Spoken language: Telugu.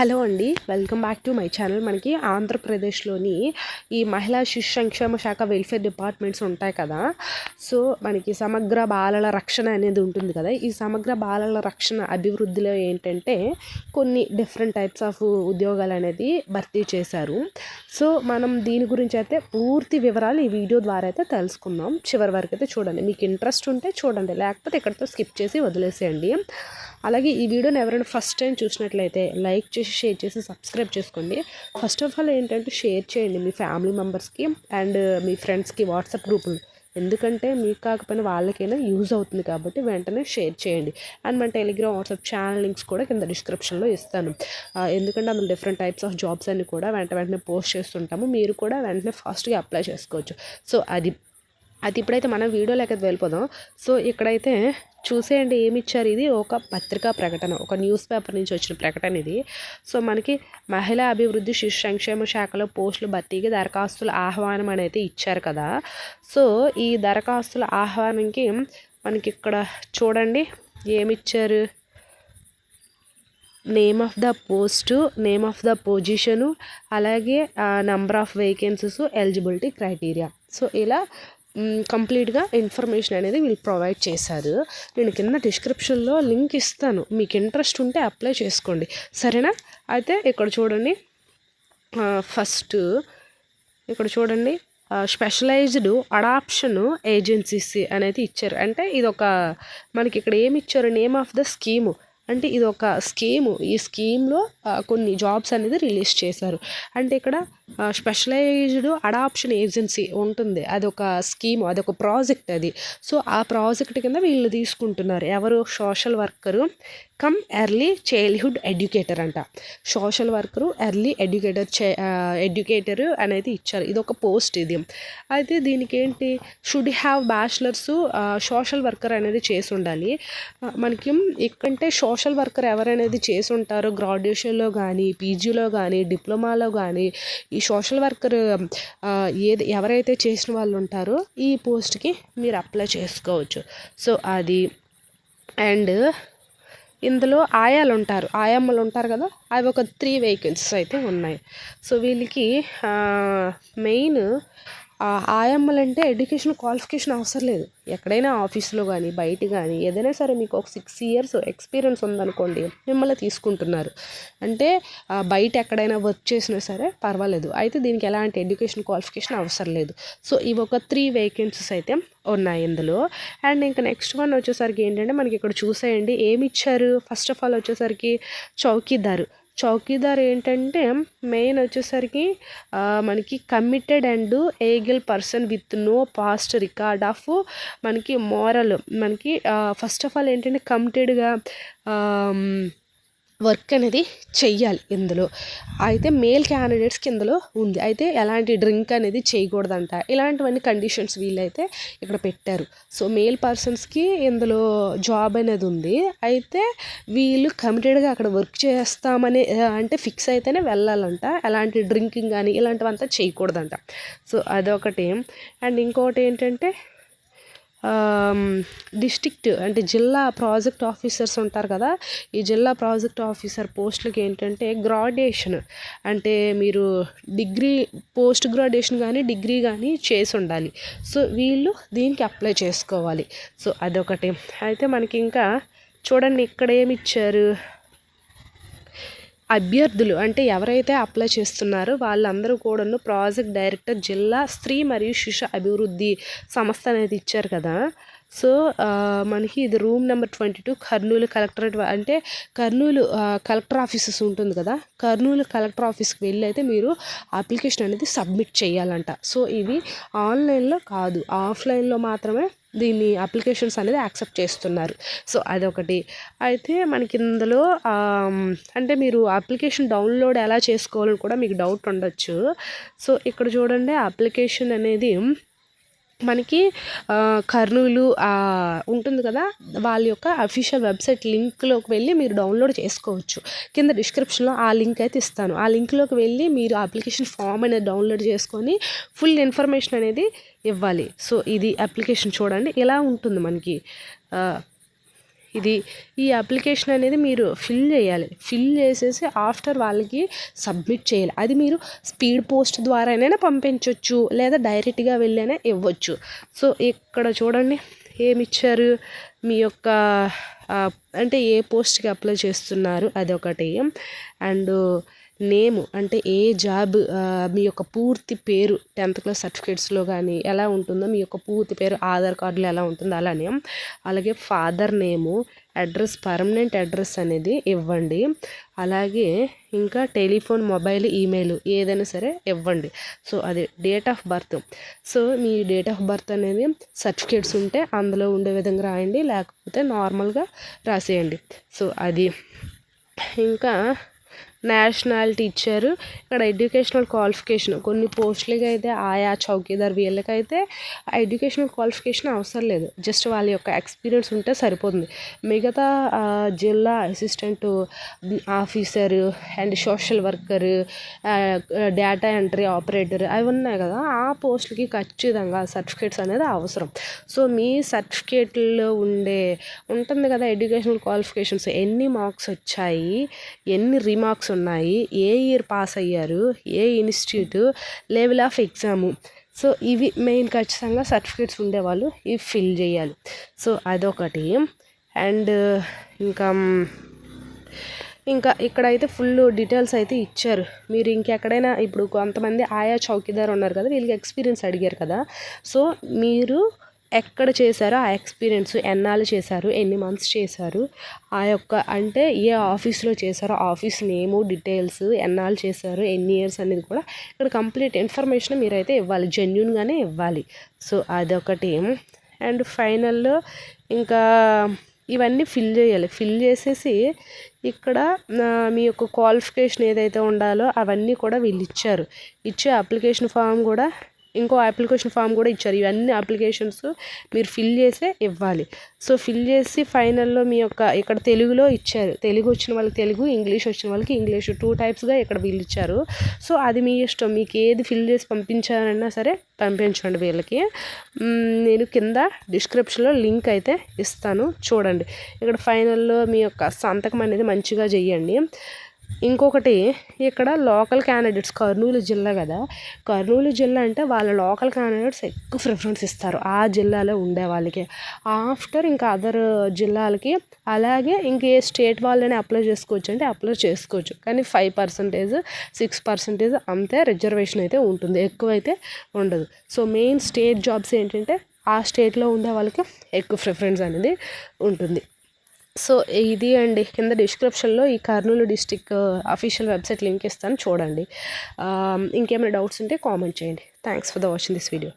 హలో అండి, welcome back to my channel. మనకి ఆంధ్రప్రదేశ్లోని ఈ మహిళా శిశు సంక్షేమ శాఖ వెల్ఫేర్ డిపార్ట్మెంట్స్ ఉంటాయి కదా. సో మనకి సమగ్ర బాలల రక్షణ అనేది ఉంటుంది కదా. ఈ సమగ్ర బాలల రక్షణ అభివృద్ధిలో ఏంటంటే కొన్ని డిఫరెంట్ టైప్స్ ఆఫ్ ఉద్యోగాలు అనేది భర్తీ చేశారు. సో మనం దీని గురించి అయితే పూర్తి వివరాలు ఈ వీడియో ద్వారా అయితే తెలుసుకుందాం. చివరి వరకు అయితే చూడండి, మీకు ఇంట్రెస్ట్ ఉంటే చూడండి, లేకపోతే ఇక్కడితో స్కిప్ చేసి వదిలేసేయండి. అలాగే ఈ వీడియోని ఎవరైనా ఫస్ట్ టైం చూసినట్లయితే లైక్ చేసి, షేర్ చేసి, సబ్స్క్రైబ్ చేసుకోండి. ఫస్ట్ ఆఫ్ ఆల్ ఏంటంటే షేర్ చేయండి మీ ఫ్యామిలీ మెంబర్స్కి అండ్ మీ ఫ్రెండ్స్కి వాట్సాప్ గ్రూపులు, ఎందుకంటే మీకు కాకపోయినా వాళ్ళకైనా యూజ్ అవుతుంది కాబట్టి వెంటనే షేర్ చేయండి. అండ్ మన టెలిగ్రామ్, వాట్సాప్ ఛానల్ లింక్స్ కూడా కింద డిస్క్రిప్షన్లో ఇస్తాను. ఎందుకంటే అందులో డిఫరెంట్ టైప్స్ ఆఫ్ జాబ్స్ అన్ని కూడా వెంటనే పోస్ట్ చేస్తుంటాము. మీరు కూడా వెంటనే ఫాస్ట్గా అప్లై చేసుకోవచ్చు. సో అది ఇప్పుడైతే మనం వీడియోలోకి వెళ్ళిపోదాం. సో ఇక్కడైతే చూసేయండి ఏమి ఇచ్చారు. ఇది ఒక పత్రికా ప్రకటన, ఒక న్యూస్ పేపర్ నుంచి వచ్చిన ప్రకటన ఇది. సో మనకి మహిళా అభివృద్ధి శిశు సంక్షేమ శాఖలో పోస్టులు భర్తీకి దరఖాస్తుల ఆహ్వానం అనేది ఇచ్చారు కదా. సో ఈ దరఖాస్తుల ఆహ్వానంకి మనకి ఇక్కడ చూడండి ఏమిచ్చారు. Name of the post, name of the position, అలాగే number of vacancies, eligibility criteria. So ఇలా కంప్లీట్గా ఇన్ఫర్మేషన్ అనేది వీళ్ళు ప్రొవైడ్ చేశారు. నేను కింద డిస్క్రిప్షన్లో లింక్ ఇస్తాను, మీకు ఇంట్రెస్ట్ ఉంటే అప్లై చేసుకోండి, సరేనా. అయితే ఇక్కడ చూడండి, ఫస్ట్ ఇక్కడ చూడండి, స్పెషలైజ్డ్ అడాప్షన్ ఏజెన్సీస్ అనేది ఇచ్చారు. అంటే ఇది ఒక మనకి ఇక్కడ ఏమి ఇచ్చారు, నేమ్ ఆఫ్ ద స్కీము, అంటే ఇది ఒక స్కీము. ఈ స్కీమ్లో కొన్ని జాబ్స్ అనేది రిలీజ్ చేశారు. అంటే ఇక్కడ స్పెషలైజ్డ్ అడాప్షన్ ఏజెన్సీ ఉంటుంది, అదొక స్కీము, అదొక ప్రాజెక్ట్ అది. సో ఆ ప్రాజెక్ట్ కింద వీళ్ళు తీసుకుంటున్నారు. ఎవరు? Social worker come early childhood educator అంట. సోషల్ వర్కరు, ఎర్లీ ఎడ్యుకేటర్ అనేది ఇచ్చారు. ఇది ఒక పోస్ట్ ఇది. అయితే దీనికి ఏంటి, should have bachelors social worker అనేది చేసి ఉండాలి. మనకి ఇక్కడంటే సోషల్ వర్కర్ ఎవరనేది చేసి ఉంటారో గ్రాడ్యుయేషన్లో కానీ, పీజీలో కానీ, డిప్లొమాలో కానీ ఈ సోషల్ వర్కర్ ఎవరైతే చేసిన వాళ్ళు ఉంటారో ఈ పోస్ట్కి మీరు అప్లై చేసుకోవచ్చు. సో అది. అండ్ ఇందులో ఆయమ్మలు ఉంటారు కదా, అవి ఒక 3 వేకెన్సీస్ అయితే ఉన్నాయి. సో వీళ్ళకి మెయిన్ ఆయమ్మలు అంటే ఎడ్యుకేషన్ క్వాలిఫికేషన్ అవసరం లేదు. ఎక్కడైనా ఆఫీస్లో కానీ, బయట కానీ ఏదైనా సరే మీకు ఒక 6 years ఎక్స్పీరియన్స్ ఉందనుకోండి, మిమ్మల్ని తీసుకుంటున్నారు. అంటే బయట ఎక్కడైనా వర్క్ చేసినా సరే పర్వాలేదు. అయితే దీనికి ఎలాంటి ఎడ్యుకేషన్ క్వాలిఫికేషన్ అవసరం లేదు. సో ఇవి ఒక 3 వేకెన్సీస్ అయితే ఉన్నాయి ఇందులో. అండ్ ఇంకా నెక్స్ట్ వన్ వచ్చేసరికి ఏంటంటే మనకి ఇక్కడ చూసేయండి ఏమి ఇచ్చారు. ఫస్ట్ ఆఫ్ ఆల్ వచ్చేసరికి చౌకీదార్ ఏంటంటే మెయిన్ వచ్చేసరికి మనకి కమిటెడ్ అండ్ ఏగల్ person with no past record of మనకి మోరల్. మనకి ఫస్ట్ ఆఫ్ ఆల్ ఏంటంటే కమిటెడ్గా వర్క్ అనేది చెయ్యాలి ఇందులో. అయితే మేల్ క్యాండిడేట్స్కి ఇందులో ఉంది. అయితే ఎలాంటి డ్రింక్ అనేది చేయకూడదంట. ఇలాంటివన్నీ కండిషన్స్ వీళ్ళైతే ఇక్కడ పెట్టారు. సో మేల్ పర్సన్స్కి ఇందులో జాబ్ అనేది ఉంది. అయితే వీళ్ళు కమిటెడ్గా అక్కడ వర్క్ చేస్తామని అంటే ఫిక్స్ అయితేనే వెళ్ళాలంట. ఎలాంటి డ్రింకింగ్ కానీ ఇలాంటివంతా చేయకూడదంట. సో అదొకటి. అండ్ ఇంకోటి ఏంటంటే డిస్ట్రిక్ట్ అంటే జిల్లా ప్రాజెక్ట్ ఆఫీసర్స్ ఉంటారు కదా, ఈ జిల్లా ప్రాజెక్ట్ ఆఫీసర్ పోస్టులకి ఏంటంటే గ్రాడ్యుయేషన్ అంటే మీరు డిగ్రీ, పోస్ట్ గ్రాడ్యుయేషన్ కానీ డిగ్రీ కానీ చేసి ఉండాలి. సో వీళ్ళు దీనికి అప్లై చేసుకోవాలి. సో అదొకటి. అయితే మనకి ఇంకా చూడండి ఇక్కడ ఏమి ఇచ్చారు, అభ్యర్థులు అంటే ఎవరైతే అప్లై చేస్తున్నారో వాళ్ళందరూ కూడాను ప్రాజెక్ట్ డైరెక్టర్ జిల్లా స్త్రీ మరియు శిశు అభివృద్ధి సంస్థ అనేది ఇచ్చారు కదా. సో మనకి ఇది రూమ్ నెంబర్ 22 కర్నూలు కలెక్టరేట్. అంటే కర్నూలు కలెక్టర్ ఆఫీసెస్ ఉంటుంది కదా, కర్నూలు కలెక్టర్ ఆఫీస్కి వెళ్ళి అయితే మీరు అప్లికేషన్ అనేది సబ్మిట్ చేయాలంట. సో ఇవి ఆన్లైన్లో కాదు, ఆఫ్లైన్లో మాత్రమే దీన్ని అప్లికేషన్స్ అనేది యాక్సెప్ట్ చేస్తున్నారు. సో అదొకటి. అయితే మనకి ఇందులో అంటే మీరు అప్లికేషన్ డౌన్లోడ్ ఎలా చేసుకోవాలని కూడా మీకు డౌట్ ఉండొచ్చు. సో ఇక్కడ చూడండి, అప్లికేషన్ అనేది మనకి కర్నూలు ఉంటుంది కదా, వాళ్ళ యొక్క అఫీషియల్ వెబ్సైట్ లింక్లోకి వెళ్ళి మీరు డౌన్లోడ్ చేసుకోవచ్చు. కింద డిస్క్రిప్షన్లో ఆ లింక్ అయితే ఇస్తాను. ఆ లింక్లోకి వెళ్ళి మీరు అప్లికేషన్ ఫామ్ అనేది డౌన్లోడ్ చేసుకొని ఫుల్ ఇన్ఫర్మేషన్ అనేది ఇవ్వాలి. సో ఇది అప్లికేషన్ చూడండి ఎలా ఉంటుంది మనకి. ఇది ఈ అప్లికేషన్ అనేది మీరు ఫిల్ చేయాలి. ఫిల్ చేసేసి ఆఫ్టర్ వాళ్ళకి సబ్మిట్ చేయాలి. అది మీరు స్పీడ్ పోస్ట్ ద్వారానైనా పంపించవచ్చు, లేదా డైరెక్ట్గా వెళ్ళైనా ఇవ్వచ్చు. సో ఇక్కడ చూడండి ఏమిచ్చారు, మీ యొక్క అంటే ఏ పోస్ట్కి అప్లై చేస్తున్నారు అదొకటి, అండ్ నేము అంటే ఏ జాబ్, మీ యొక్క పూర్తి పేరు 10th క్లాస్ సర్టిఫికేట్స్లో కానీ ఎలా ఉంటుందో మీ యొక్క పూర్తి పేరు ఆధార్ కార్డులో ఎలా ఉంటుందో అలానే, అలాగే father name, address, permanent address అనేది ఇవ్వండి. అలాగే ఇంకా టెలిఫోన్, మొబైల్, ఈమెయిల్ ఏదైనా సరే ఇవ్వండి. సో అది date of birth. So me date of birth అనేది సర్టిఫికేట్స్ ఉంటే అందులో ఉండే విధంగా రాయండి, లేకపోతే నార్మల్గా రాసేయండి. సో అది ఇంకా నేషనాలిటీ ఇచ్చారు. ఇక్కడ ఎడ్యుకేషనల్ క్వాలిఫికేషన్ కొన్ని పోస్టులకి అయితే ఆయా చౌకీదార్ వీళ్ళకైతే ఎడ్యుకేషనల్ క్వాలిఫికేషన్ అవసరం లేదు, జస్ట్ వాళ్ళ యొక్క ఎక్స్పీరియన్స్ ఉంటే సరిపోతుంది. మిగతా జిల్లా assistant officer and social worker, data entry operator అవి ఉన్నాయి కదా, ఆ పోస్టులకి ఖచ్చితంగా సర్టిఫికేట్స్ అనేది అవసరం. సో మీ సర్టిఫికేట్లో ఉంటుంది కదా ఎడ్యుకేషనల్ క్వాలిఫికేషన్స్, ఎన్ని మార్క్స్ వచ్చాయి, ఎన్ని రీమార్క్స్ ఉన్నాయి, ఏ ఇయర్ పాస్ అయ్యారు, ఏ institute, level of exam. So ఇవి మెయిన్ ఖచ్చితంగా సర్టిఫికేట్స్ ఉండేవాళ్ళు ఇవి ఫిల్ చేయాలి. సో అదొకటి. అండ్ ఇంకా ఇక్కడైతే ఫుల్ డీటెయిల్స్ అయితే ఇచ్చారు. మీరు ఇంకెక్కడైనా ఇప్పుడు కొంతమంది ఆయా చౌకీదార్ ఉన్నారు కదా, వీళ్ళకి ఎక్స్పీరియన్స్ అడిగారు కదా. సో మీరు ఎక్కడ చేశారో ఆ ఎక్స్పీరియన్స్, ఎన్నాళ్ళు చేశారు, ఎన్ని మంత్స్ చేశారు, ఆ యొక్క అంటే ఏ ఆఫీస్లో చేశారో ఆఫీస్ నేము, డీటెయిల్స్, ఎన్నాళ్ళు చేశారు, ఎన్ని ఇయర్స్ అనేది కూడా ఇక్కడ కంప్లీట్ ఇన్ఫర్మేషన్ మీరైతే ఇవ్వాలి, జెన్యూన్గానే ఇవ్వాలి. సో అదొకటి. అండ్ ఫైనల్లో ఇంకా ఇవన్నీ ఫిల్ చేయాలి. ఫిల్ చేసేసి ఇక్కడ మీ యొక్క క్వాలిఫికేషన్ ఏదైతే ఉండాలో అవన్నీ కూడా వీళ్ళు ఇచ్చారు. ఇచ్చే అప్లికేషన్ ఫామ్ కూడా, ఇంకో అప్లికేషన్ ఫామ్ కూడా ఇచ్చారు. ఇవన్నీ అప్లికేషన్స్ మీరు ఫిల్ చేసే ఇవ్వాలి. సో ఫిల్ చేసి ఫైనల్లో మీ యొక్క ఇక్కడ తెలుగులో ఇచ్చారు, తెలుగు వచ్చిన వాళ్ళకి తెలుగు, ఇంగ్లీష్ వచ్చిన వాళ్ళకి ఇంగ్లీష్, 2 టైప్స్గా ఇక్కడ వీళ్ళు ఇచ్చారు. సో అది మీ ఇష్టం, మీకు ఏది ఫిల్ చేసి పంపించాలన్నా సరే పంపించండి వీళ్ళకి. నేను కింద డిస్క్రిప్షన్లో లింక్ అయితే ఇస్తాను, చూడండి. ఇక్కడ ఫైనల్లో మీ యొక్క సంతకం అనేది మంచిగా చెయ్యండి. ఇంకొకటి ఇక్కడ లోకల్ క్యాండిడేట్స్, కర్నూలు జిల్లా కదా, కర్నూలు జిల్లా అంటే వాళ్ళ లోకల్ క్యాండిడేట్స్ ఎక్కువ ప్రిఫరెన్స్ ఇస్తారు ఆ జిల్లాలో ఉండే వాళ్ళకి. ఆఫ్టర్ ఇంకా అదర్ జిల్లాలకి, అలాగే ఇంకే స్టేట్ వాళ్ళని అప్లై చేసుకోవచ్చు అంటే అప్లై చేసుకోవచ్చు, కానీ 5%, 6% అంతే రిజర్వేషన్ అయితే ఉంటుంది, ఎక్కువ అయితే ఉండదు. సో మెయిన్ స్టేట్ జాబ్స్ ఏంటంటే ఆ స్టేట్లో ఉండే వాళ్ళకి ఎక్కువ ప్రిఫరెన్స్ అనేది ఉంటుంది. సో ఇది అండి, కింద డిస్క్రిప్షన్లో ఈ Kurnool district official website link ఇస్తాను, చూడండి. ఇంకేమైనా డౌట్స్ ఉంటే కామెంట్ చేయండి. Thanks for the watching this video.